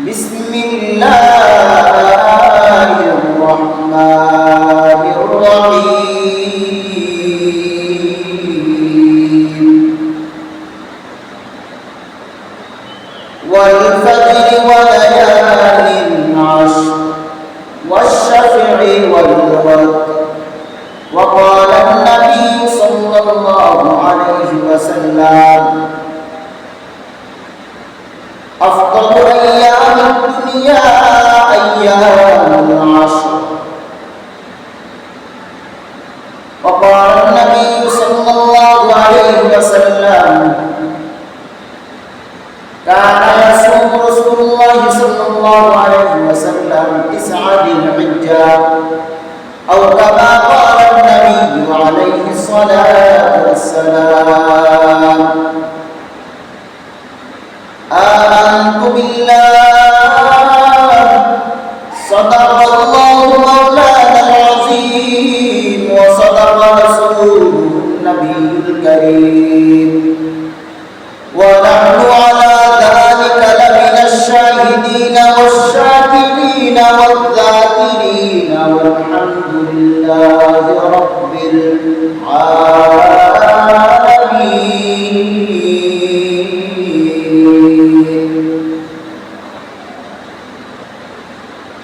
বিসমিল্লাহির রহমানির রহিম ওয়াল ফাজরি ওয়া লায়ালিন আশর والشفع والوتر وقال النبي صلى الله عليه وسلم أفضل أيام الدنيا أيام العشر وقال النبي صلى الله عليه وسلم كان يصوم رسول الله صلى الله عليه وسلم 9 ذي الحجة أو كما قال النبي عليه الصلاة والسلام آمنت بالله صدق الله مولانا العظيم وصدق رسوله النبي الكريم ونحن على ذلك لمن الشاهدين والشاكرين والذاكرين والحمد لله رب العالمين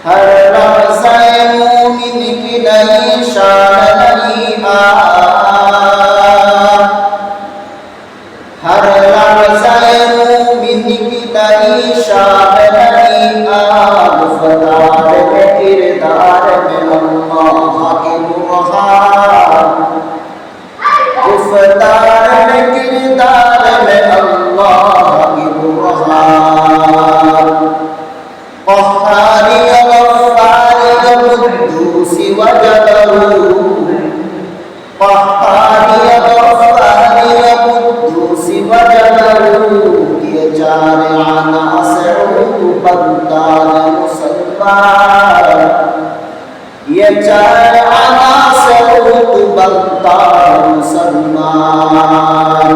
हर लम्हे मोमिन की नई शान नई हर लम्हे मोमिन की नई शान नई फतार में किरदार में अल्लाह की बुरहान फतार में किरदार में अल्लाह की बुरहान قهاري غفاري قدوس وجبروت قهاري غفاري قدوس وجبروت ये चार अनासर बंदान मुसलमान ये चार अनासर बंदान मुसलमान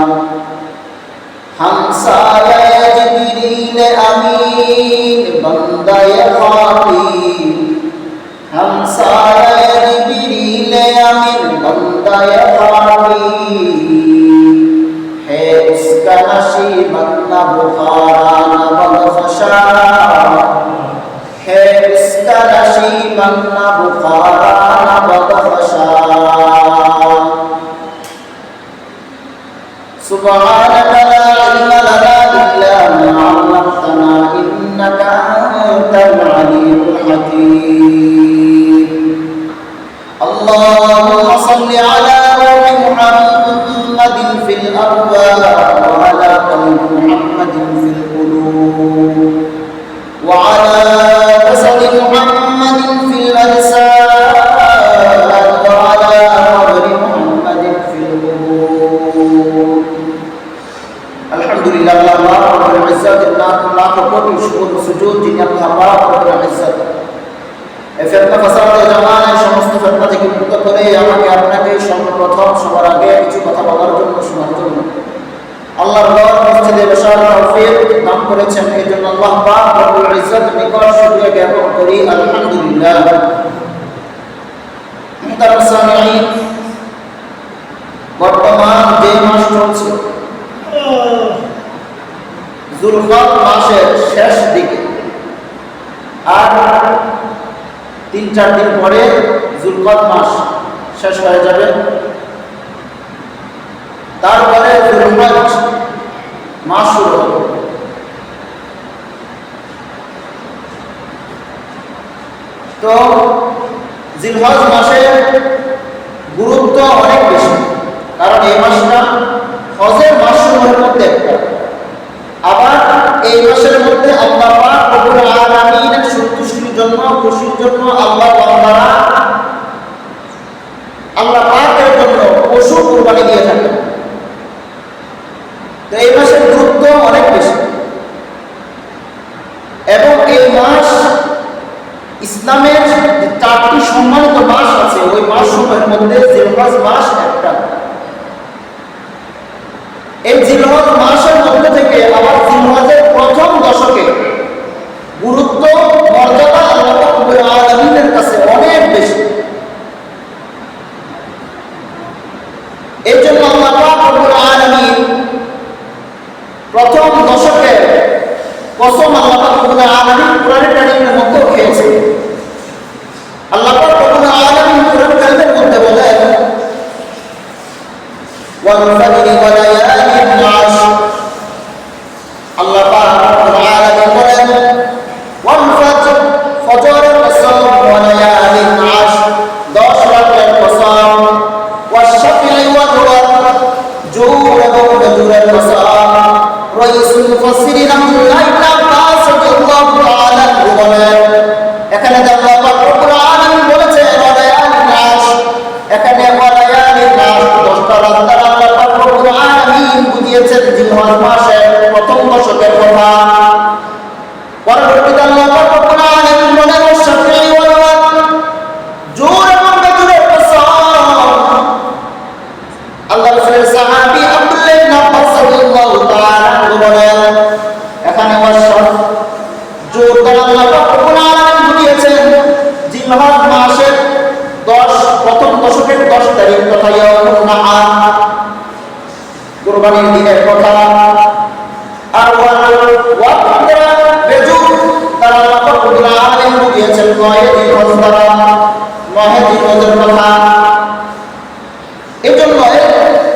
हमसाया जिब्रील अमीन बंदाए खाकी हमसाया जिब्रील अमीन बंदाए खाकी है उसका नशीब न बुखारा न बदखशा है उसका नशीब न बुखारा न बदखशा سبحانك لا علم لنا إلا ما علمتنا إنك أنت العليم الحكيم اللهم صل على روح محمد في الأرواح وعلى قلب محمد في القلوب وعلى جسد محمد في الأجساد وعلى قبر محمد في القبور الحمدلله الله رب العزة الله কোটি শুকর সুজুদ যিনি আল্লাহ পাক রব্বুল ইজ্জত এই ফিতনা ফাসাদ জামানার সমস্ত ফিতনা থেকে মুক্ত করে আমাকে আপনাকে সর্বপ্রথম সবার আগে কিছু কথা বলার জন্য শোনার জন্য আল্লাহর ঘর মসজিদে বসার তৌফিক দান করেছেন এই জন্য আল্লাহ পাক রব্বুল ইজ্জত নিকট শুকরিয়া জ্ঞাপন করি আলহামদুলিল্লাহ মুহতারাম সামিঈন বর্তমান যে মাস চলছে যুলকদ মাসের শেষ দিকে আর 3-4 দিন পরে যুলকদ মাস শেষ হয়ে যাবে তারপরে যুলহজ মাস শুরু হবে তো জিলহজ মাসের গুরুত্ব অনেক বেশি কারণ এই মাসটা হজের মাসসমূহের মধ্যে একটা আবার এই মাসের মধ্যে আল্লাহ পাক রব্বুল আলামিনের সন্তুষ্টির জন্য খুশির জন্য আল্লাহ বান্দারা আল্লাহ পাকের জন্য পশু কুরবানি দিয়ে থাকেন তো এই মাসের গুরুত্ব অনেক বেশি এবং এই মাস ইসলামের 4টি সম্মানিত মাস আছে ওই মাসসমূহের মধ্যে জিলহজ মাস একটা এই জিলহজ মাসের মধ্যে থেকে আবার জিলহজের প্রথম দশকে রব্বুল আলামিন কোরআনের কারিমের মধ্যে খেয়েছে। আল্লাহ পাক রব্বুল আলামিন কোরআনের কারিমের মধ্যে বলেন ওয়াল ফাজরি ওয়া লায়ালিন আশর। আল্লাহ পাক রব্বুল আলামিন বলেন ওয়াল ফাজর, ফজরের কসম, ওয়া লায়ালিন আশর, 10 রাতের কসম, ওয়াশ শাফিঈ ওয়াল ওয়াতর, জোর এবং ফজরের কসম। রাইসুল মুফাসসিরিন আব্দুল্লাহ ইবনে আব্বাস রাদিয়াল্লাহু তাআলা বলেন এখানে আল্লাহ পাক রব্বুল আলামিন বলেছেন ওয়া লায়ালিন আশর, এখানে ওয়া লায়ালিন আশর 10টা রাত দ্বারা আল্লাহ পাক রব্বুল আলামিন বুঝিয়েছেন জিলহজ মাসের প্রথম দশকের কথা। পরবর্তীতে আল্লাহ পাক রব্বুল আলামিন বলেন ওয়াশ শাফিঈ ওয়াল ওয়াতর, জোর এবং ফজরের কসম। আল্লাহ রাসূলের সাহাবী আব্দুল্লাহ ইবনে আব্বাস রাদিয়াল্লাহু তাআলা বলেন এখানে ওয়াশর, জোর দ্বারা আল্লাহ পাক রব্বুল আলামিন বুঝিয়েছেন জিলহজ মাসের প্রথম দশকের 10 তারিখ তথা ইয়াউমুন নাহার, কুরবানির দিনের কথা। আর ওয়াতর বেজুর দ্বারা আল্লাহ পাক রব্বুল আলামিন বুঝিয়েছেন 9 জিলহজ দ্বারা 9 জিলহজের কথা। এজন্য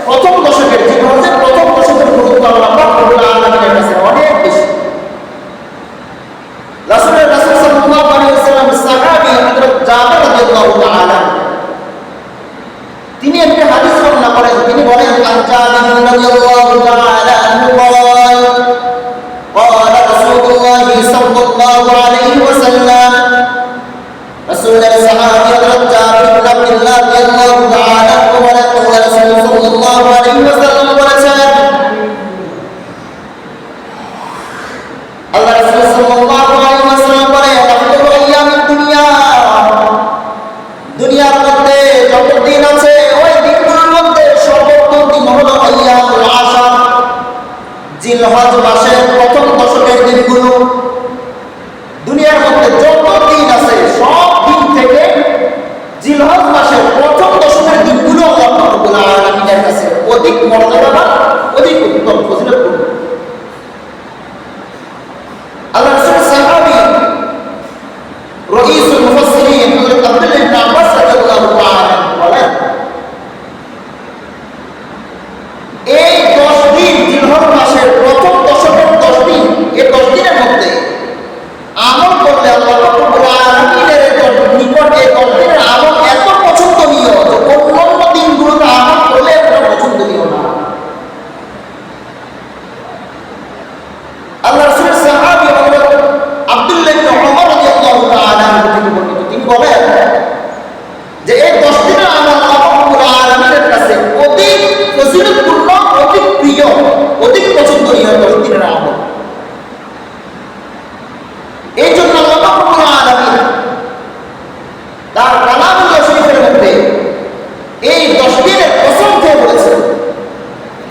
প্রথম দশকের জিলহজের প্রথম দশকের গুরুত্ব আল্লাহ পাক রব্বুল আলামিনের কাছে অনেক বেশি। রাসূল সাল্লাল্লাহু আলাইহি ওয়াসাল্লাম সাহাবী হযরত জাবের রাদিয়াল্লাহু তাআলা তিনি একটা হাদিস বর্ণনা করেন। তিনি বলেন আন জাবের রাদিয়াল্লাহু তাআলা আনহু قال رسول الله صلى الله عليه وسلم রাসূলের সাহাবী হযরত জাবের ইবনে আব্দুল্লাহ রাদিয়াল্লাহু তাআলা বলেন রাসূল সাল্লাল্লাহু আলাইহি ওয়াসাল্লাম বলেছেন আল্লাহ রাসূল সাল্লাল্লাহু আলাইহি ওয়াসাল্লাম বলেন আফদালু আইয়ামিদ দুনিয়া, দুনিয়ার মধ্যে যত দিন আছে ওই দিনগুলোর মধ্যে সর্বোত্তম দিন হলো আইয়ামুল আশর, জিলহজ মাসের প্রথম দশকের দিনগুলো। দুনিয়ার মধ্যে যত দিন আছে সব দিন থেকে জিলহজ মাসের প্রথম দশকের দিনগুলো আল্লাহ রাব্বুল আলামিনের কাছে অধিক মর্যাদাবান, অধিক উত্তম, ফজিলতপূর্ণ। আল্লাহ রাসূলের সাহাবী রাইসুল মুফাসসিরিন হযরত আব্দুল্লাহ ইবনে আব্বাস রাদিয়াল্লাহু তাআলা বলেন এই 10 দিন জিলহজ মাসের প্রথম দশকের 10 দিন, এই 10 দিনের মধ্যে আমল করলে আল্লাহ রাব্বুল আলামিনের নিকট এই 10 দিনের আমল এত পছন্দনীয় যে অন্যান্য দিনগুলোতে আমল করলে এটা পছন্দনীয় না। আল্লাহ রাসূলের সাহাবী হযরত আব্দুল্লাহ ইবনে ওমর রাদিয়াল্লাহু তাআলা থেকে বর্ণিত, তিনি বলেন যে এই 10 দিনের আমল আল্লাহ রাব্বুল আলামিনের কাছে অধিক ফজিলতপূর্ণ, অধিক প্রিয়, অধিক পছন্দনীয় 10 দিনের আমল। এই জন্য আল্লাহ রাব্বুল আলামিন তার কালামুল্লাহ শরীফের মধ্যে এই 10 দিনের কসম খেয়ে বলেছেন।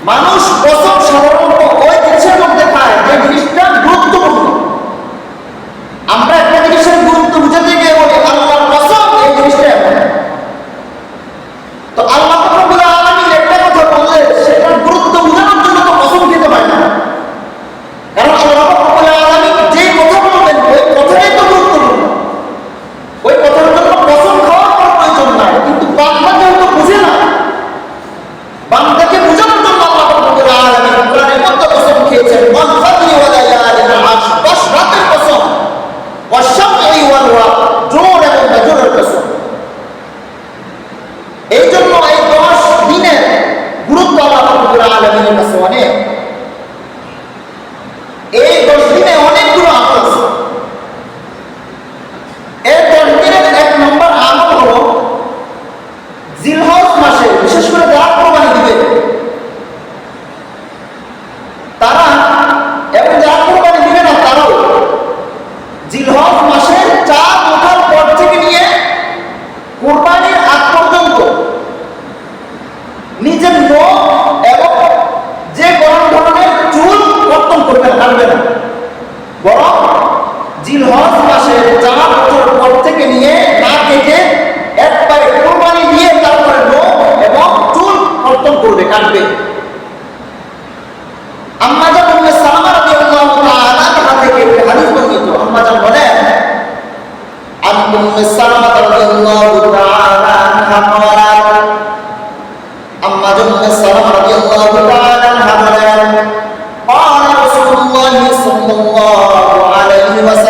মানুষ কসম সাধারণত ওই জিনিসের মধ্যে খায় যে জিনিসটা গুরুত্বপূর্ণ। আমরা একটা জিনিসের গুরুত্ব বুঝাতে গিয়ে বলি আল্লাহর কসম এই জিনিসটা এমন। তো আল্লাহ রাব্বুল আলামিন একটা কথা বললে সেটার গুরুত্ব বোঝানোর জন্য তো কসম খেতে হয় না, কারণ আল্লাহ রাব্বুল আলামিন যে কথা বলবেন ওই কথাই তো গুরুত্বপূর্ণ। ওই কথার জন্য কসম খাওয়ার কোনো প্রয়োজন নাই, কিন্তু বান্দা যেহেতু বুঝে না, বান্দাকে বোঝানোর জন্য আল্লাহ রাব্বুল আলামিন কোরআনের মধ্যে কসম খেয়েছেন ওয়াল ফাজরি ওয়া লায়ালিন আশর, 10 রাতের কসম, ওয়াশ শাফঈ ওয়াল ওয়াতর, জোর এবং ফজরের কসম। এই জন্য এই 10 দিনের গুরুত্ব আল্লাহ রাব্বুল আলামিনের কাছে অনেক। এই 10 দিনে অনেকগুলো আমল আছে। এই 10 দিনের 1 নম্বর আমল হলো জিলহজ মাসে বিশেষ করে যারা কোরবানি দিবে তারা, এবং যারা কোরবানি দিবে না তারাও, জিলহজ মাসের চাঁদ ওঠার পর থেকে নিয়ে কোরবানির আগ পর্যন্ত নিজের নখ এবং যে কোনো ধরনের চুল কর্তন করবে না, কাটবে না, বরং জিলহজ মাসের চাঁদ ওঠার পর থেকে নিয়ে না কেটে একবারে কোরবানি দিয়ে তারপরে নখ এবং চুল কর্তন করবে, কাটবে। আম্মা জান উম্মে সালামা রাদিয়াল্লাহু তাআলা থেকে হাদিস বর্ণিত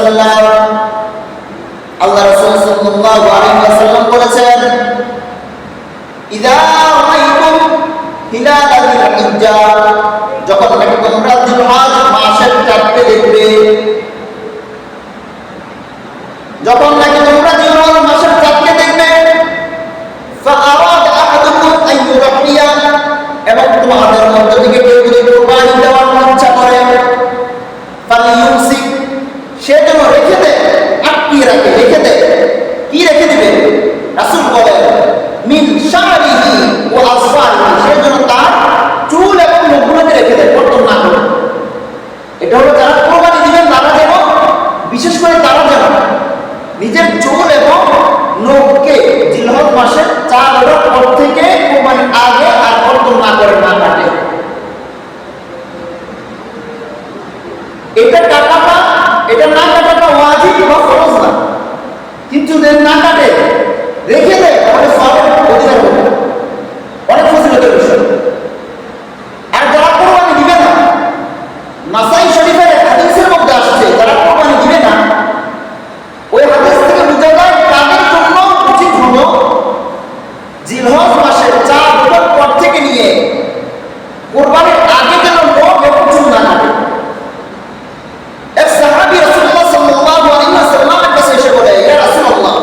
ওয়াসাল্লাম, আল্লাহ রাসূল সাল্লাল্লাহু আলাইহি ওয়াসাল্লাম বলেছেন, ইযা রাআইতুম হিলাল যিলহিজ্জা, যখন নাকি তোমরা জিলহজ মাসের চাঁদকে দেখবে, যখন নাকি তোমরা জিলহজ মাসের চাঁদকে দেখবে, ফাআরাদ আহাদুকুম আন ইউরাহিয়া, এবং তোমাদের মধ্য থেকে কেউ যদি কুরবানি দেওয়ার ইচ্ছা করে, ফালিয়ুমসিক, সে যেন রেখে দেয়, আটকিয়ে রাখে, রেখে দেয়। কি রেখে দিবে? রাসূল বলেন, মিন শারিহি ওয়া আসফারিহি, সে যেন তার চুল এবং নখগুলোকে রেখে দেয়, কর্তন না করে। এটা হলো যারা কুরবানি দিবেন তারা যেন, বিশেষ করে তারা যেন নিজের চুল এবং নখকে জিলহজ মাসের 4 ওঠার পর থেকে কুরবানির আগে আর কর্তন না করে, না কাটে। এটা কাটাটা, এটা না কাটাটা ওয়াজিব বা ফরজ না, কিন্তু যদি না কাটে রেখে দেয় তাহলে সওয়াবের অধিকার হবে, অনেক ফজিলতের বিষয়। আর যারা কুরবানি দিবে না, নাসাই শরীফের হাদিসের মধ্যে আসছে যারা কুরবানি দিবে না, ওই হাদিস থেকে বোঝা যায় তাদের জন্য উচিত হলো জিলহজ মাসের 4 ওঠার পর থেকে নিয়ে কুরবানির আগে যেন নখ এবং চুল না কাটে। এক সাহাবী রাসূলুল্লাহ সাল্লাল্লাহু আলাইহি ওয়াসাল্লামের কাছে এসে বলে, ইয়া রাসূলুল্লাহ,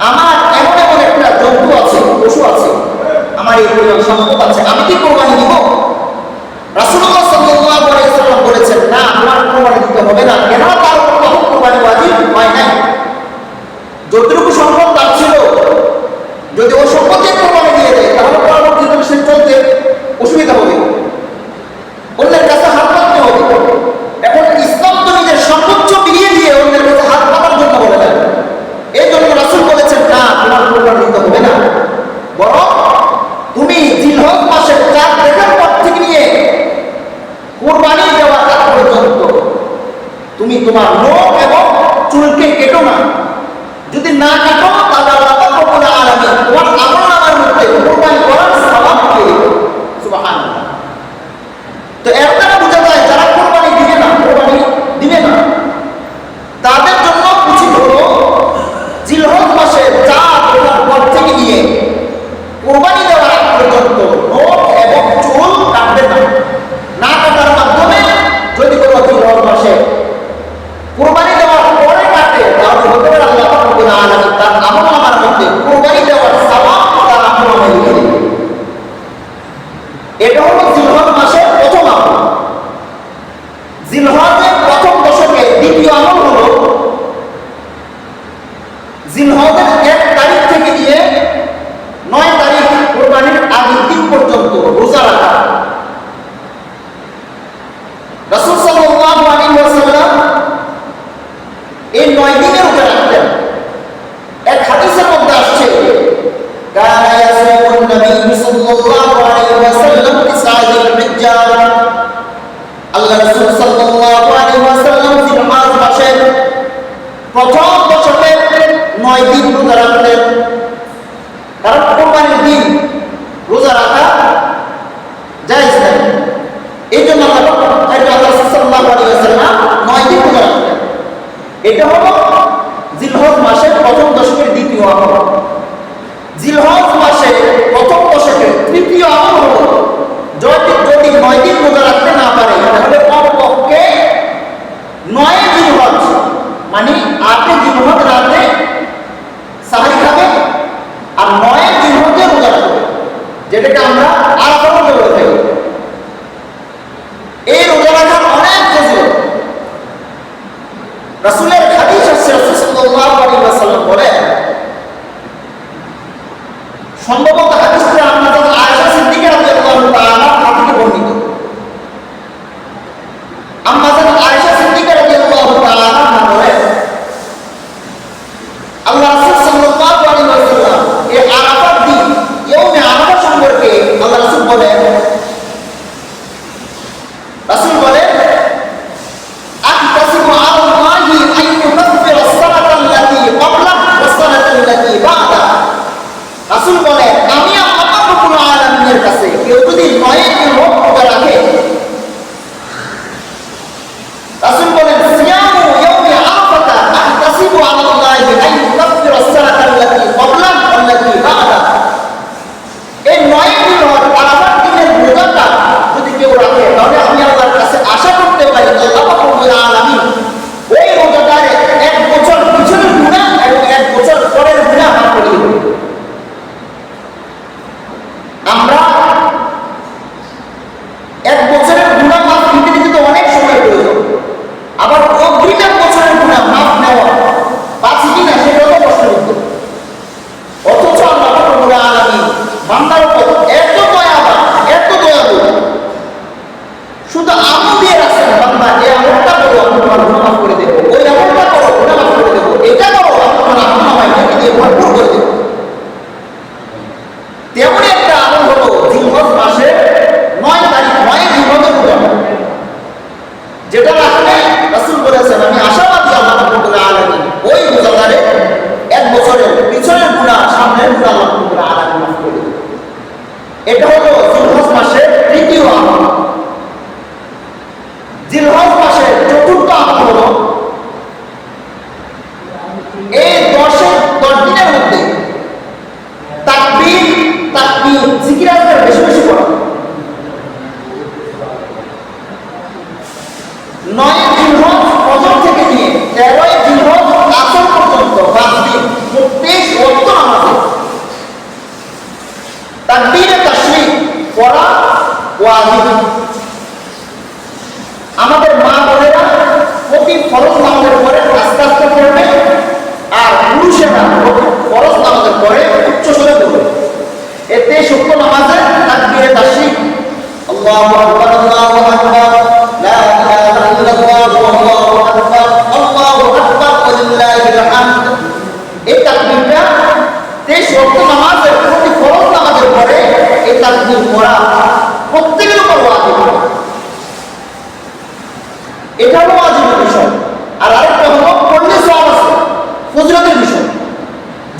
আমার এমন এমন একটা জন্তু আছে, পশু আছে, আমার এই পরিমাণ সম্পদ আছে, আমি কি কুরবানি দিব? রাসূলুল্লাহ সাল্লাল্লাহু আলাইহি ওয়াসাল্লাম বলেছেন, না, তোমার কুরবানি দিতে হবে না। কেন? তার উপর তখন কুরবানি ওয়াজিব হয় নাই। যতটুকু সম্পদ তার ছিল, যদি ওই সম্পদে কুরবানি দিয়ে দেয় তাহলে পরবর্তীতে সে চলতে অসুবিধা হবে, অন্যের কাছে হাত পাততে হবে। এখন ইসলাম তো নিজের সর্বোচ্চ বিলিয়ে দিয়ে অন্যের কাছে হাত পাতার জন্য বলে দেয়। এই জন্য রাসূল বলেছেন, না, তোমার কুরবানি দিতে হবে না, বরং তুমি জিলহজ মাসের চাঁদ দেখার পর থেকে নিয়ে কুরবানি দেওয়ার আগ পর্যন্ত তুমি তোমার নখ এবং চুলকে কেটো না। যদি না কাটো তাহলে আল্লাহ পাক রব্বুল আলামিন তোমার আমলনামার মধ্যে কুরবানি করার সওয়াব দিয়ে দিবেন। সুবহানাল্লাহ। তো এর দ্বারা বোঝা যায় যারা কুরবানি দিবে না তাদের জন্য উচিত হলো জিলহজ মাসে চাঁদ ওঠার পর থেকে নিয়ে কুরবানি দেওয়ার আগ পর্যন্ত নখ এবং চুল কাটবে না। না কাটার মাধ্যমে যদি কোনো জিলহজ মাসে কুরবানি দেওয়ার পরে কাটে তাহলে হতে পারে আল্লাহ পাক রব্বুল আলামিন তার আমলনামার মধ্যে কুরবানি দেওয়ার সওয়াব তার আমলনামায় লিখে দিবেন। এটা হলো জিলহজ মাসের প্রথম আমল। জিলহজের প্রথম দশকে দ্বিতীয় আমল হলো জিলহজের 1 তারিখ থেকে নিয়ে 9 তারিখ কুরবানির আগের দিন পর্যন্ত রোজা রাখা। রাসূল সাল্লাল্লাহু আলাইহি ওয়াসাল্লাম এই 9 দিনে রোজা রাখতেন। এক হাদিসের মধ্যে আসছে, কানা ইয়াসুমুন নবী সাল্লাল্লাহু আলাইহি ওয়াসাল্লাম তিসাইল হিজ্জা, আল্লাহ রাসূল সাল্লাল্লাহু আলাইহি ওয়াসাল্লাম জিলহজ মাসের প্রথম দশকে 9 দিন রোজা রাখতেন। কারণ কুরবানির দিন রোজা রাখা জায়েজ নাই, এই জন্য আল্লাহ রাসূল সাল্লাল্লাহু আলাইহি ওয়াসাল্লাম 9 দিন রোজা রাখতেন। এটা হলো জিলহজ মাসের প্রথম দশকের দ্বিতীয় আমল। জিলহজ মাসের প্রথম দশকের তৃতীয় আমল হলো যদি 9 দিন রোজা রাখতে না পারে তাহলে কমপক্ষে 9 জিলহজ মানে 8 জিলহজ রাতে সাহরি খাবে আর 9 জিলহজে রোজা রাখবে, যেটাকে আমরা আরাফা রোজা বলে থাকি। এই রোজা রাখার অনেক ফজিলত রাসূলের হাদিস আছে। রাসূল সাল্লাল্লাহু আলাইহি ওয়াসাল্লাম বলেন, সম্ভবত হাদিসটা আমাদের আয়েশা সিদ্দিকা রাদিয়াল্লাহু তাআলা থেকে বর্ণিত। আমাদের আয়েশা সিদ্দিকা রাদিয়াল্লাহু তাআলা বলেন, আল্লাহ রাসূল সাল্লাল্লাহু আলাইহি ওয়াসাল্লাম এই আরাফার দিন ইয়াউমে আরাফা সম্পর্কে আল্লাহ রাসূল বলেন, আহতাসিবু আলাল্লাহি আন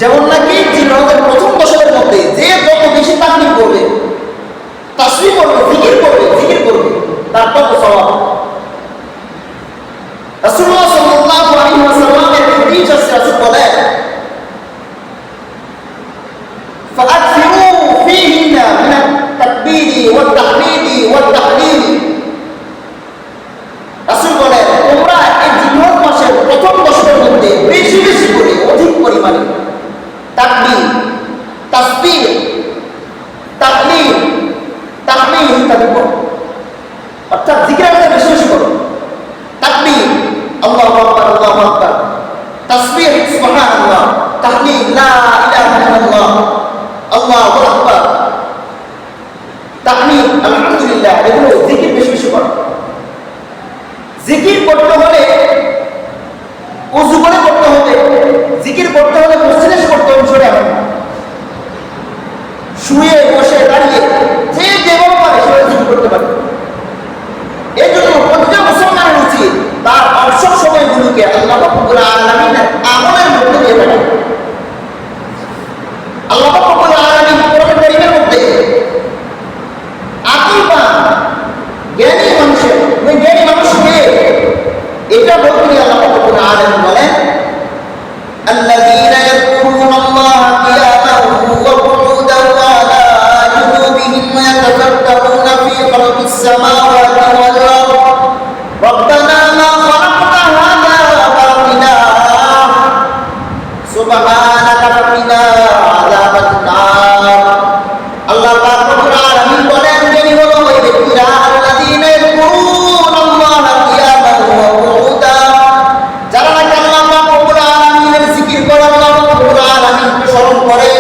যেমন নাকি জিলহজের প্রথম দশকের মধ্যে যে যত বেশি তাকবীর করবে, তাসবিহ করবে, জিকির করবে তার তত সওয়াব। রাসূলুল্লাহ সাল্লাল্লাহু আলাইহি ওয়াসাল্লামের হাদিস আছে, রাসূল বলেন ফাআকসিরু ফীহিন্না মিনাত তাকবীরি ওয়াত তাহমীদি ওয়াত তাহলিল। রাসূল বলেন তোমরা এই জিলহজ মাসের প্রথম দশকের মধ্যে বেশি বেশি করে অধিক পরিমাণে তাকবীর, তাসবিহ, তাহলিল, তাহমিদ ইত্যাদি করো, অর্থাৎ জিকিরটা বেশি বেশি করো। তাকবীর আল্লাহু আকবার, আল্লাহু আকবার, তাসবিহ সুবহানাল্লাহ, তাহলিল লা ইলাহা ইল্লাল্লাহ, আল্লাহু আকবার, তাহমিদ আলহামদুলিল্লাহ, এগুলো জিকির বেশি বেশি করো। জিকির করতে হলে ওযু করে করতে হবে, জিকির করতে হলে মসজিদে করতে হবে, সরে হবে না। শুয়ে বসে দাঁড়িয়ে যে যেভাবে পারে সে জিকির করতে পারে। এই জন্য প্রতিটা মুসলমানের উচিত তার অবসর সময়গুলোকে আল্লাহ রাব্বুল আলামিনের আমলের মধ্যে দিয়ে রাখা। আল্লাহ রাব্বুল আলামিন কোরআন কারীমের মধ্যে আকীবা জ্ঞানী মানুষের, ওই জ্ঞানী মানুষকে এটা বলতে গিয়ে আল্লাহ রাব্বুল আলামিন বলেন الذين يذكرون الله قياما وقعودا وعلى جنوبهم ويتفكرون في خلق السماوات والأرض ربنا ما خلقت هذا باطلا سبحانك فقنا عذاب النار। আল্লাহ পাক রব্বুল আলামিন বলেন যিনি হলো ওই ব্যক্তিরা الذين يذكرون الله قياما وقعودا, যারা নাকি আল্লাহ পাক রব্বুল আলামিনের জিকির করে, আল্লাহ পাক রব্বুল আলামিনকে স্মরণ করে,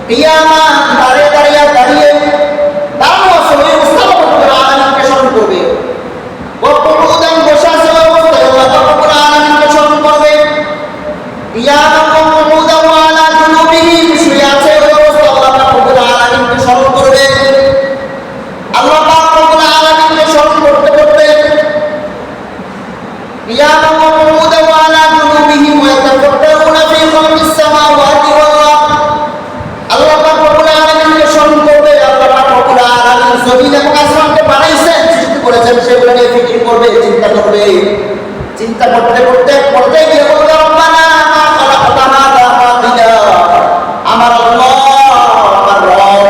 কিয়ামা দাঁড়িয়ে দাঁড়িয়ে দাঁড়ানো আছে ওই অবস্থায় আল্লাহ রব্বুল আলামিনকে স্মরণ করবে, ওয়াকুউদান বসে আছে ওই অবস্থায় আল্লাহ পাক রব্বুল আলামিনকে স্মরণ করবে, কিয়ামা ওয়াকুউদা ওয়া আলা জুনুবিহিম, শুয়ে আছে ওই অবস্থায় আল্লাহ পাক রব্বুল আলামিনকে স্মরণ করবে। আল্লাহ পাক রব্বুল আলামিনকে স্মরণ করতে করতে কিয়ামা ওয়াকুউদা ওয়া আলা জুনুবিহিম ওয়া ইয়াতাফাক্কারুনা ফি খালকিস সামাওয়াতি ওয়াল আরদ, আল্লাহ পাক রব্বুল আলামিনকে স্মরণ করবে। আল্লাহ পাক রব্বুল আলামিন জমিন এবং আসমানকে বানাইছেন, সৃষ্টি করেছেন, সেগুলো নিয়ে ফিকির করবে, চিন্তা করবে। চিন্তা করতে করতে পর্যায়ে গিয়ে বলবে রব্বানা মা খালাকতা হাযা বাতিলা, আমার আল্লাহ, আমার রব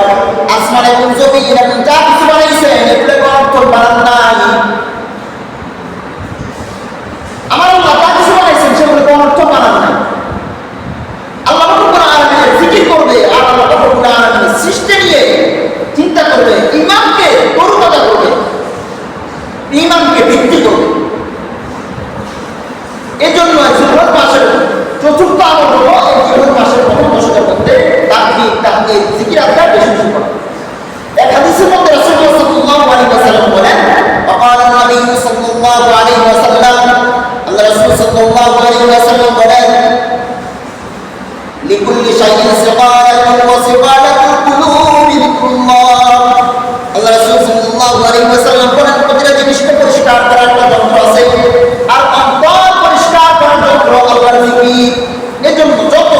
আসমান এবং জমিন এবং যা কিছু বানাইছেন এগুলো কোনো অর্থ বানান নাই। আমার আল্লাহ যা কিছু বানাইছেন সেগুলো কোনো অর্থ বানান নাই। আল্লাহ রাব্বুল আলামিনের জিকির করবে আর আল্লাহ রাব্বুল আলামিনের সৃষ্টি নিয়ে চিন্তা করবে, ঈমানকে তরুতাজা করবে, ঈমানকে বৃদ্ধি করবে। এই জন্য জিলহজ মাসের চতুর্থ আমল হলো এই জিলহজ মাসের প্রথম দশকের মধ্যে তাকবীর, তাহলিল, জিকির আজকার বেশি বেশি করা। এক হাদিসের মধ্যে রাসূলুল্লাহ সাল্লাল্লাহু আলাইহি ওয়াসাল্লাম বলেন وقال النبي صلى الله عليه وسلم, আল্লাহ রাসূল সাল্লাল্লাহু আলাইহি ওয়াসাল্লাম বলেন لكل شيء سقالة وسقالة القلوب ذكر الله। আল্লাহ রাসূল সাল্লাল্লাহু আলাইহি ওয়াসাল্লাম বলেন প্রতিটা জিনিসকে পরিষ্কার করার একটা যন্ত্র আছে, আর অন্তর পরিষ্কার করার যন্ত্র আল্লাহর জিকির। এজন্য যত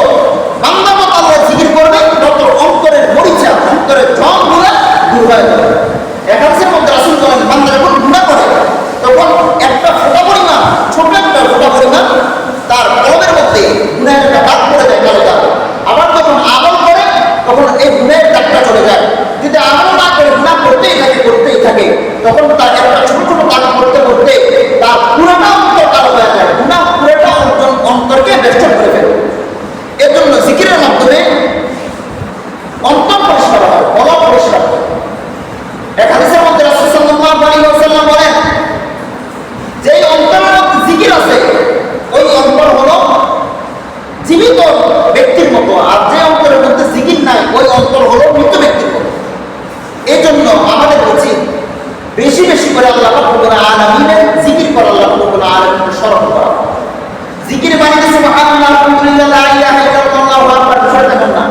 বান্দা মত আল্লাহ জিকির করবে তত অন্তরের মরিচা, অন্তরের জংগুলো দূর হয়ে যাবে। এক হাদিসের মধ্যে রাসূল বলেন বান্দা যখন গুনাহ করে তখন একটা ফোঁটা পরিমাণ, ছোট একটা ফোঁটা পরিমাণ তার কলমের মধ্যে গুনাহের একটা দাগ পড়ে যায়, কালো দাগ। আবার যখন আমল করে তখন এই গুনাহের দাগটা চলে যায়। যদি আমল না করে গুনাহ করতেই থাকে তখন তার একটা ছোট ছোট দাগ করতে করতে তার পুরোটা অন্তর কালো হয়ে যায়, গুনাহ পুরোটা অন্তরকে বেষ্টন করে ফেলে। এর জন্য জিকিরের মাধ্যমে অন্তর পরিষ্কার হয়, কলম পরিষ্কার হয়। এক হাদিসের মধ্যে রাসূল সাল্লাল্লাহু আলাইহি ওয়াসাল্লাম বলেন যেই অন্তরের মধ্যে জিকির আছে ওই অন্তর হলো জীবিত ব্যক্তির মতো, আর যে অন্তরের মধ্যে জিকির নাই ওই অন্তর হলো মৃত ব্যক্তির মতো। এই জন্য আমাদের উচিত বেশি বেশি করে আল্লাহ রাব্বুল আলামিনের জিকির করা, আল্লাহ রাব্বুল আলামিনের স্মরণ করা। জিকির মানে সুবহানাল্লাহ, আলহামদুলিল্লাহ, লা ইলাহা ইল্লাল্লাহ, আল্লাহু আকবার, বিষয় তেমন না।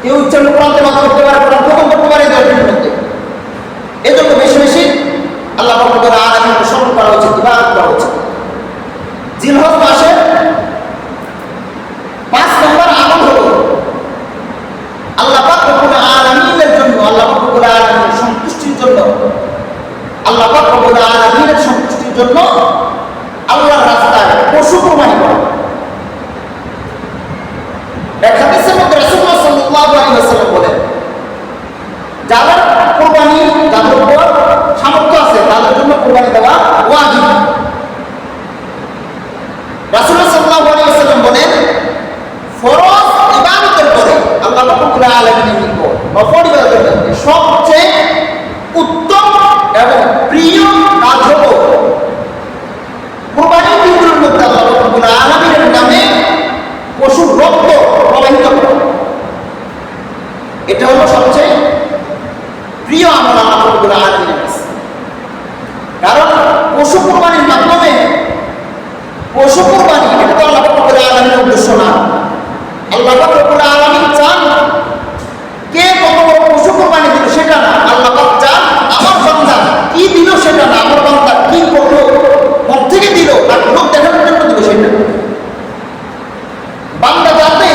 কেউ উচ্চারণ করতে করতে পারে, কোরআন খতম করতে পারে দশদিনের মধ্যে। এই জন্য বেশি বেশি আল্লাহ রাব্বুল আলামিনকে স্মরণ করা উচিত, ইবাদত করা উচিত। জিলহজ মাসের 5 নম্বর আমল হলো দেওয়া ওয়াজিব। রাসূলুল্লাহ সাল্লাল্লাহু আলাইহি ওয়াসাল্লাম বলেন, ফরজ ইবাদতের পরে আল্লাহ রাব্বুল আলামিনের নিকট নফল ইবাদতের মধ্যে সবচেয়ে উত্তম এবং প্রিয় কাজ হলো কুরবানির দিনগুলোর মধ্যে আল্লাহ রাব্বুল আলামিনের নামে পশুর রক্ত প্রবাহিত করা। এটা হলো সবচেয়ে প্রিয় আমল আল্লাহ রাব্বুল আলামিনের কাছে। কারণ পশু কুরবানির মাধ্যমে পশু কুরবানি এটা তো আল্লাহ রাব্বুল আলামিনের উদ্দেশ্য না। আল্লাহ রাব্বুল আলামিন চান কে কত বড় পশু কুরবানি দিল সেটা না, আল্লাহ পাক চান আমার বান্দা কি দিল সেটা না, আমার বান্দা কি করলো মন থেকে দিল আর লোক দেখানোর জন্য দিল সেটা। বান্দা যাতে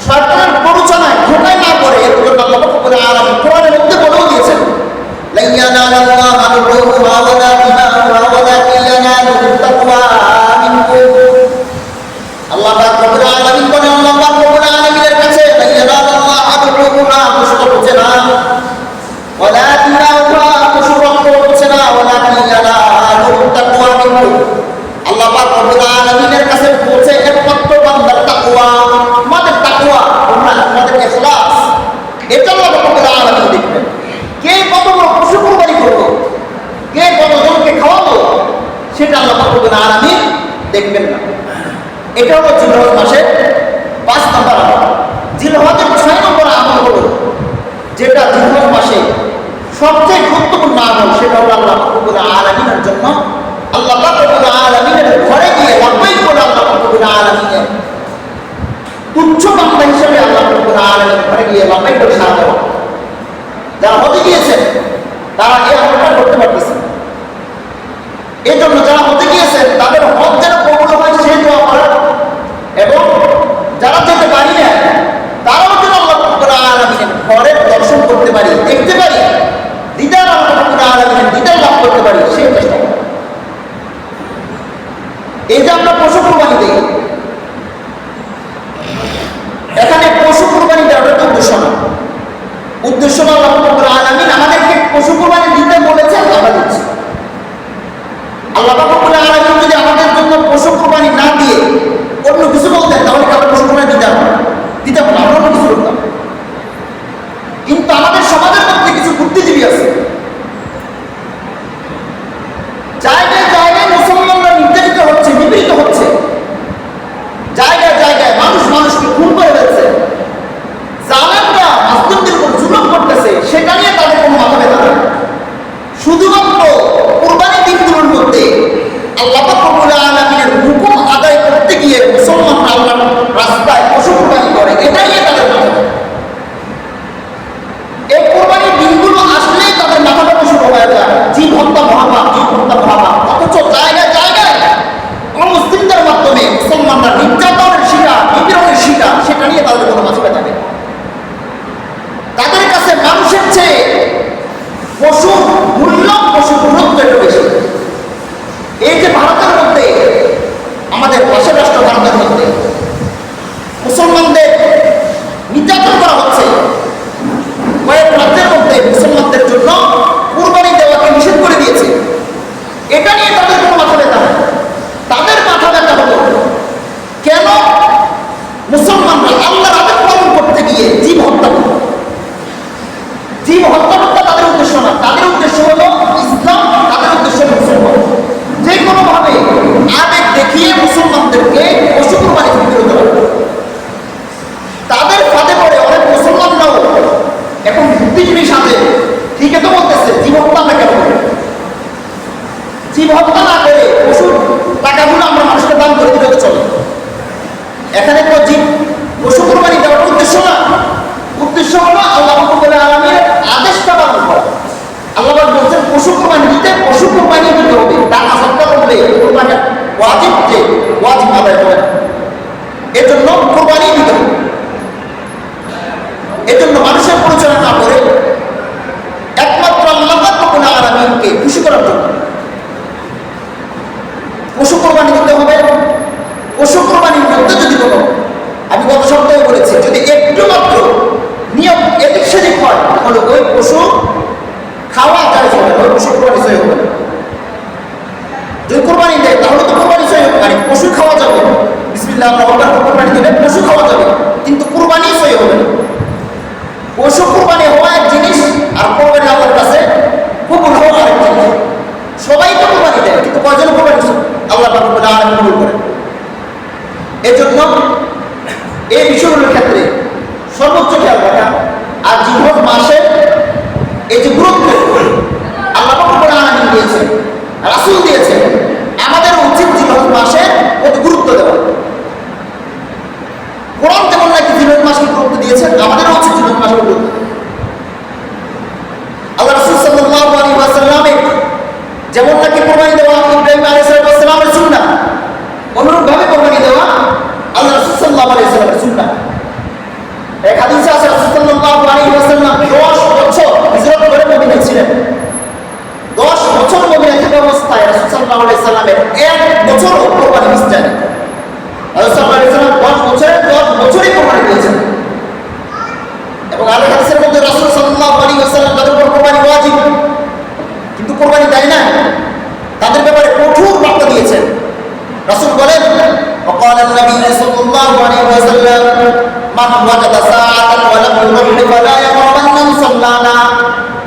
সরকারের প্ররোচনায় ধোঁকায় না পড়ে এর জন্য আল্লাহ রাব্বুল আলামিন কোরআনের মধ্যে বলেও দিয়েছেন, লা ইয়ানালাল্লাহু আল-রুহা ওয়ালা দিমাউহা ওয়ালাকিন ইয়ানালুহু তাকওয়া মিনকুম। আল্লাহ রাব্বুল আলামিন বলেন, আল্লাহ রাব্বুল আলামিনের কাছে লা ইয়ানালাল্লাহু আল-রুহা কষ্ট হচ্ছে না, ওয়ালা দিমাউহা কষ্ট হচ্ছে না, ওয়ালাকিন ইয়ানালুহু তাকওয়া মিনকুম। আল্লাহ রাব্বুল আলামিনের কাছে পৌঁছে একমাত্র বান্দার তাকওয়া, আমাদের তাকওয়া, আমাদের ইখলাস, এটা আল্লাহ রাব্বুল আলামিন দেখবেন। কে কত বড় পশু কুরবানি করলো, কে কতজনকে খাওয়ালো সেটা আল্লাহ রাব্বুল আলামিন দেখবেন না। এটা হলো জিলহজ মাসের 5 নম্বর আমল। জিলহজের 6 নম্বর আমল হলো যেটা জিলহজ মাসে সবচেয়ে গুরুত্বপূর্ণ আমল, সেটা হলো আল্লাহ রাব্বুল আলামিনের জন্য আল্লাহ রাব্বুল আলামিনের ঘরে গিয়ে লাব্বাইক বলে আল্লাহ রাব্বুল আলামিনের তুচ্ছ বান্দা হিসেবে আল্লাহ রাব্বুল আলামিনের ঘরে গিয়ে লাব্বাইক বলে সাড়া দেওয়া। যারা হতে গিয়েছেন তারা এই আমলটা করতে পারতেছেন। এই জন্য যারা হতে গিয়েছেন তাদের হজ যেন কবুল হয় সেই দোয়া করা, এবং যারা যেতে পারি না তারাও যেন আল্লাহ রাব্বুল আলামিনের ঘরের দর্শন করতে পারি, দেখতে পারি, দিদার আল্লাহ রাব্বুল আলামিনের দিদার লাভ করতে পারি সেই চেষ্টা করা। এই যে আমরা পশু কুরবানি দিই, এখানে পশু কুরবানি দেওয়ার তো উদ্দেশ্য না। উদ্দেশ্য না আল্লাহ রাব্বুল আলামিন আমাদেরকে পশু কুরবানি দিতে বলেছেন, আমরা দিচ্ছি। আল্লাহ রাব্বুল আলামিন যদি আমাদের জন্য পশু কুরবানি না দিয়ে অন্য কিছু বলতেন তাহলে আমরা পশু কুরবানি দিতাম না, আমরা অন্য কিছু করতাম। কিন্তু আমাদের সমাজের মধ্যে কিছু বুদ্ধিজীবী আছে, জায়গায় জায়গায় মুসলমানরা নির্যাতিত হচ্ছে, নিপীড়িত হচ্ছে, জায়গায় জায়গায় মানুষ মানুষকে খুন করে ফেলছে, জালেমরা মুসলিমদের উপর জুলুম করতেছে, সেটা নিয়ে তাদের কোনো মাথা ব্যথা নেই। শুধুমাত্র কুরবানি দিনগুলোর মধ্যে আল্লাহ রাব্বুল আলামিনের হুকুম আদায় করতে গিয়ে মুসলমানরা আল্লাহর রাস্তায় পশু কুরবানি করে, এটা নিয়ে তাদের মাথা ব্যথা। এই কুরবানির দিনগুলো আসলেই তাদের মাথা ব্যথা শুরু হয়ে যায়, জীব হত্যা মহাপাপ, জীব হত্যা মহাপাপ। অথচ জায়গায় জায়গায় অমুসলিমদের মাধ্যমে মুসলমানরা নির্যাতনের শিকার, নিপীড়নের শিকার, সেটা নিয়ে তাদের কোনো মাথা ব্যথা নেই। তাদের কাছে মানুষের চেয়ে পশু মূল্য, পশু গুরুত্ব একটু বেশি। এই যে ভারতের মধ্যে, আমাদের পাশের রাষ্ট্র ভারতের মধ্যে মুসলমানদের নির্যাতন করা হচ্ছে, কয়েক রাজ্যের মধ্যে মুসলমানদের জন্য কুরবানি দেওয়াকে নিষেধ করে দিয়েছে, এটা নিয়ে তাদের কোনো মাথা ব্যথা নেই। তাদের মাথা ব্যথা হলো কেন মুসলমানরা আল্লাহর আদেশ পালন করতে গিয়ে জীব হত্যা করে। জীব হত্যা করতে তাদের উদ্দেশ্য না, তাদের উদ্দেশ্য হলো ইসলাম, তাদের উদ্দেশ্য হলো মুসলমান। যে কোনোভাবে আবেগ দেখিয়ে মুসলমানদেরকে পশু কুরবানি থেকে বিরত রাখবে। তাদের ফাঁদে পড়ে অনেক মুসলমানরাও এখন বুদ্ধিজীবীর সাথে ঠিকই তো বলতেছে, জীব হত্যা আমরা কেন করি? জীব হত্যা না করে পশুর টাকাগুলো আমরা মানুষকে দান করে দিতে চলে। এখানে তো জীব পশু কুরবানি দেওয়ার উদ্দেশ্য না, উদ্দেশ্য হলো আল্লাহ রাব্বুল আলামিনের আদেশটা পালন করা। আল্লাহ বলছেন পশু কুরবানি দিতে, পশু কুরবানি দিতে হবে, টাকা সৎকা করলে কুরবানি ওয়াজিব, যে ওয়াজিব আদায় করে, এজন্য কুরবানি দিতে হবে। এজন্য মানুষের পরিচয় না করে একমাত্র আল্লাহ রাব্বুল আলামিনকে খুশি করার জন্য পশু কোরবানি দিতে হবে। পশু কোরবানির মধ্যে যদি কোনো, আমি গত সপ্তাহে বলেছি, যদি একটু মাত্র নিয়ম এদিক সেদিক হয় তাহলে ওই পশু খাওয়া যায়, ওই পশু কোরবানি সই হবে না। বিসমিল্লাহ আল্লাহু আকবার কুরবানি দিলে পশু খাওয়া যাবে, কিন্তু কুরবানি সই হবে না। পশু কুরবানি হওয়া এক জিনিস, আর কুরবানি আল্লাহর কাছে কবুল হওয়া আরেক জিনিস। সবাই তো কুরবানি দেয়, কিন্তু কয়জন কুরবানি আল্লাহ পাক রব্বুল আলামিন কবুল করেন। এজন্য এই বিষয়গুলোর ক্ষেত্রে সর্বোচ্চ খেয়াল রাখা। আর জিলহজ মাসের এই যে গুরুত্ব আল্লাহ পাক রব্বুল আলামিন দিয়েছেন, রাসূল দিয়েছেন, আমাদের উচিত জিলহজ মাসে অতি গুরুত্ব দেওয়া। কোরআন যেমন নাকি জিলহজ মাসকে গুরুত্ব দিয়েছেন, আমাদের উচিত জিলহজ মাসকে গুরুত্ব। আল্লাহ রাসূল সাল্লাল্লাহু আলাইহি ওয়াসাল্লামের যেমন নাকি কুরবানি দেওয়া ইব্রাহিম আলাইহিস সালামের সুন্নাহ, অনুরূপভাবে কুরবানি দেওয়া আল্লাহ রাসূল সাল্লাল্লাহু আলাইহি ওয়াসাল্লামের সুন্নাহ। এক হাদিসে আছে রাসূল সাল্লাল্লাহু আলাইহি ওয়াসাল্লাম 10 বছর হিজরত করে মদিনায় ছিলেন। 10 বছর মদিনায় থাকা অবস্থায় রাসূল সাল্লাল্লাহু আলাইহি ওয়াসাল্লামের এক বছরও কুরবানি মিস যায়নি। রাসূল সাল্লাল্লাহু আলাইহি ওয়াসাল্লাম 10 বছরই কুরবানি দিয়েছেন। এবং আরেক হাদিসের মধ্যে রাসূল সাল্লাল্লাহু আলাইহি ওয়াসাল্লাম তাদের উপর কুরবানি ওয়াজিব, কিন্তু কুরবানি দেয় না, তাদের ব্যাপারে কঠোর বার্তা দিয়েছেন। রাসূল বলেন, وقال النبي صلى الله عليه وسلم من وجد ساعة ولم يضحي فلا يقربن مصلانا।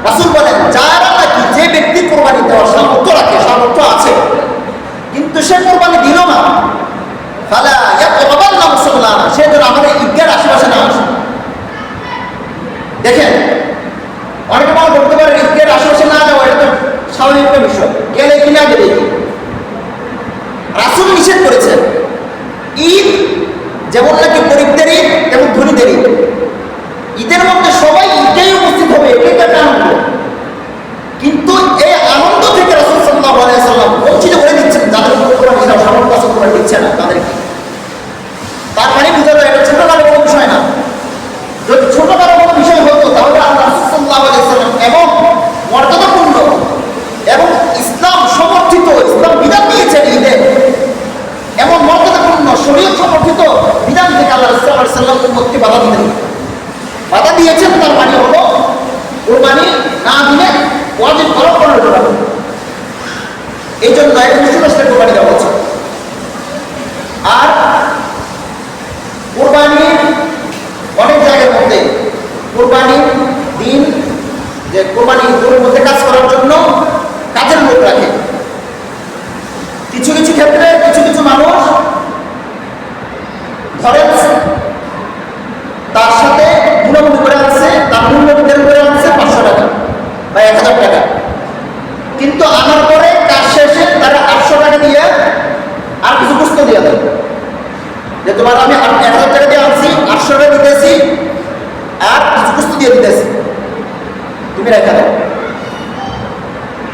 রাসূল বলেন, যারা নাকি যে ব্যক্তি কুরবানি দেওয়ার সামর্থ্য রাখে, সামর্থ্য আছে, কিন্তু সে কুরবানি দিল না, ফালা ইয়াকরাবান্না মুসাল্লানা, সে যেন আমাদের ঈদগাহর আশেপাশে না আসে। দেখেন, অনেকে মনে করতে পারে ঈদগাহর আশেপাশে না যাওয়া এটা তো স্বাভাবিক একটা বিষয়, গেলে কি না গেলে কি। রাসূল নিষেধ করেছেন। ঈদ যেমন নাকি গরিবদের ঈদ, তেমন ধনীদের ঈদ। ঈদের মধ্যে সবাই ঈদেই উপস্থিত হবে, এটাই একটা আনন্দ। কিন্তু এই আনন্দ থেকে রাসূল সাল্লাল্লাহু আলাইহি ওয়াসাল্লাম বঞ্চিত করে দিচ্ছেন, যাদের উপর কুরবানি দেওয়ার সামর্থ্য আছে কুরবানি দিচ্ছে না তাদেরকে। তার মানে বোঝা যায় এটা ছোটখাটো কোনো বিষয় না। যদি ছোটখাটো কোনো বিষয় হতো তাহলে আল্লাহ রাসূল সাল্লাল্লাহু আলাইহি ওয়াসাল্লাম এবং মর্যাদাপূর্ণ এবং ইসলাম সমর্থিত, ইসলাম বিধান দিয়েছেন ঈদে, এমন মর্যাদাপূর্ণ শরীয়ত সমর্থিত বিধান থেকে আল্লাহ রাসূল সাল্লাল্লাহু আলাইহি ওয়াসাল্লাম উম্মতকে বাধা দিতেন। বাধা দিয়েছেন, তার মানে হলো কুরবানি না দিলে ওয়াজিব পালন করা হতে পারে। এই জন্য এক মুসলমানকে কুরবানি দেওয়া উচিত। আর কুরবানির অনেক জায়গার মধ্যে কুরবানির দিন যে কুরবানি গরুর মধ্যে কাজ করার জন্য কাজের লোক রাখে। কিছু কিছু ক্ষেত্রে কিছু কিছু মানুষ ধরেন তার সাথে গুণাগুণি করে আনছে, তার মূল্য নির্ধারণ করে আনছে 500 টাকা বা 1000 টাকা, কিন্তু আনার পরে কাজ শেষে তারা 800 টাকা দিয়ে আর কিছু গোস্ত দিয়ে দেয় যে তোমার আমি 1000 টাকা দিয়ে আনছি, 800 টাকা দিতেছি আর কিছু গোস্ত দিয়ে দিতেছি, তুমি রেখে দাও।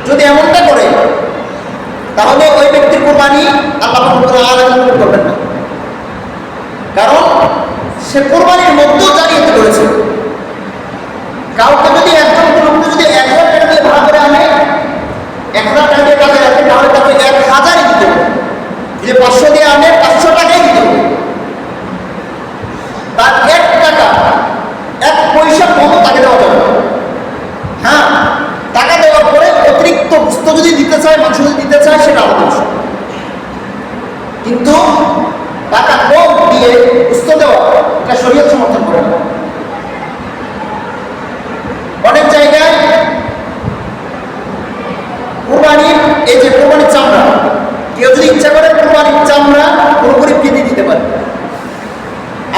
যদি এমনটা করে তাহলে ওই ব্যক্তির কুরবানি আল্লাহ রাব্বুল আলামিন কবুল করবেন না, কারণ সে কুরবানির মধ্যেও জানিয়ে করেছে। কাউকে যদি একজন লোককে যদি 1000 টাকা দিয়ে ভাড়া করে আনে, 1000 টাকা দিয়ে কাজে রাখে, তাহলে তাকে 1000ই দিতে হবে। যে 500 দিয়ে আনে 500 টাকাই দিতে হবে। তার 1 টাকা 1 পয়সা কম তাকে দেওয়া যাবে না। হ্যাঁ, টাকা দেওয়ার পরে অতিরিক্ত বস্তু যদি দিতে চায়, মাংস যদি দিতে চায়, সেটা আলাদা বিষয়, কিন্তু টাকা কম দিয়ে বস্তু দেওয়া এটা শরীয়ত সমর্থন করে না। অনেক জায়গায় কুরবানির এই যে কুরবানির চামড়া, কেউ যদি ইচ্ছা করে কুরবানির চামড়া পুরোপুরি ফিতে দিতে পারে,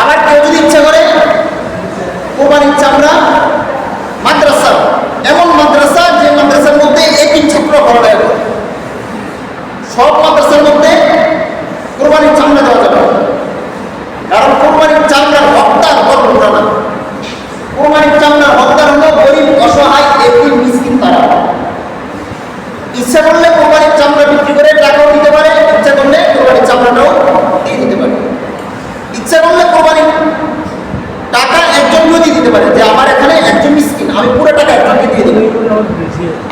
আবার কেউ যদি ইচ্ছা করে কুরবানির চামড়া মাদ্রাসা, এমন মাদ্রাসা যে মাদ্রাসার মধ্যে একই ছাত্র পড়ালেখা করে, সব মাদ্রাসার মধ্যে কুরবানির চামড়া দেওয়া যাবে, কারণ কুরবানির চামড়ার হকদার বড় না। কুরবানির চামড়ার হকদার হলো গরিব, অসহায়, এতিম, মিসকিন তারা। ইচ্ছা করলে কুরবানির চামড়া বিক্রি করে টাকাও দিতে পারে, ইচ্ছা করলে কুরবানির চামড়াটাও দিয়ে দিতে পারে। ইচ্ছা করলে কুরবানির টাকা একজনকেও দিয়ে দিতে পারে, যে আমার এখানে একজন মিসকিন, আমি পুরো টাকা একজনকে দিয়ে দেবো।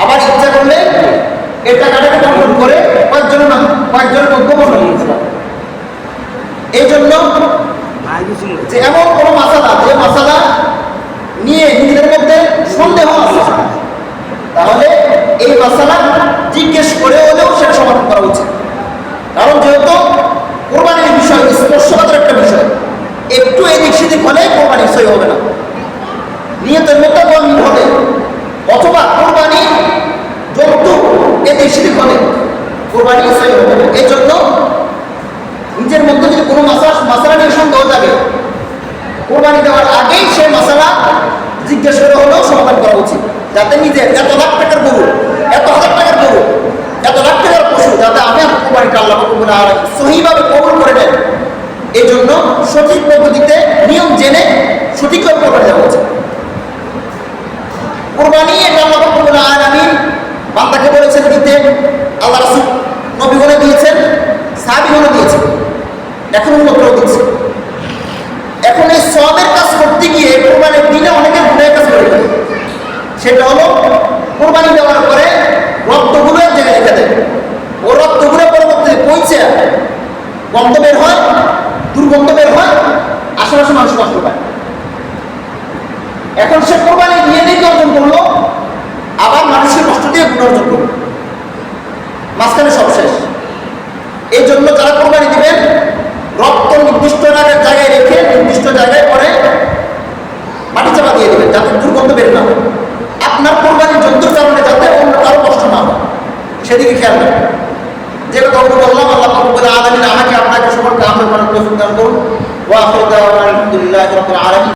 আবার ইচ্ছা করলে এই টাকাটাকে বন্টন করে কয়েকজনের মধ্যে বন্টন করতে পারে। এই জন্য যে এমন কোনো মাসালা, যে মাসালা নিয়ে নিজেদের মধ্যে সন্দেহ আছে, তাহলে এই মাসালা জিজ্ঞেস করে হলেও সেটা সমাধান করা উচিত। কারণ যেহেতু কোরবানির বিষয় স্পর্শ হলে কোরবানি সই হবে না, নিয়তের মধ্যে গরমিল হলে অথবা কোরবানি জন্তু এতে শিরিক হলে কোরবানি সই হবে না। এই জন্য নিজের মধ্যে যদি কোনো মাসালা নিয়ে সন্দেহ থাকে, কোরবানি দেওয়ার আগেই সে মাসালা জিজ্ঞেস করে হলেও সমাধান করা উচিত, যাতে নিজের এত লাখ টাকার গরু, এত হাজার টাকার গরু, এত লাখ টাকার পশু, যাতে আমি আমার কোরবানিটা আল্লাহ সহিভাবে কবুল করে নেন। এই জন্য সঠিক পদ্ধতিতে নিয়ম জেনে সঠিকভাবে কোরবানি দেওয়া উচিত। কোরবানি এটা আল্লাহ রাব্বুল আলামিন বান্দাকে বলেছেন দিতে, আল্লাহ রাসূল নবীগণে দিয়েছেন, সাহাবীগণে দিয়েছেন, এখন উম্মতরাও দিচ্ছে। এখন এই সওয়াবের কাজ করতে গিয়ে কোরবানির দিনে অনেকে গুনাহের কাজ করে ফেলে। সেটা হলো কোরবানি দেওয়ার পরে রক্তগুলো এক জায়গায় রেখে দেয়, ও রক্তগুলো পরবর্তীতে পৌঁছে গন্ধ বের হয়, দুর্গন্ধ বের হয়, আশেপাশে মানুষ কষ্ট পায়। এখন সে কোরবানি দিয়ে নেই অর্জন করলো, আবার মানুষের কষ্ট দিয়ে গুণ অর্জন করলো, মাঝখানে সব শেষ। এই জন্য যারা কোরবানি দিবেন রক্ত নির্দিষ্ট জায়গায় রেখে নির্দিষ্ট জায়গায় পরে মাটি চাপা দিয়ে দেবেন, যাতে দুর্গন্ধ বের না হয়। আপনার কোরবানির যন্ত্রের কারণে যাতে অন্য কারো কষ্ট না হয় সেদিকে খেয়াল রাখবেন। যে কথা বললাম, আল্লাহ রাব্বুল আলামিন আমাকে আপনাকে সকলকে আমল করার তৌফিক দান করুন। ওয়া আখিরু দাওয়ানা আলহামদুলিল্লাহি রাব্বিল আলামিন।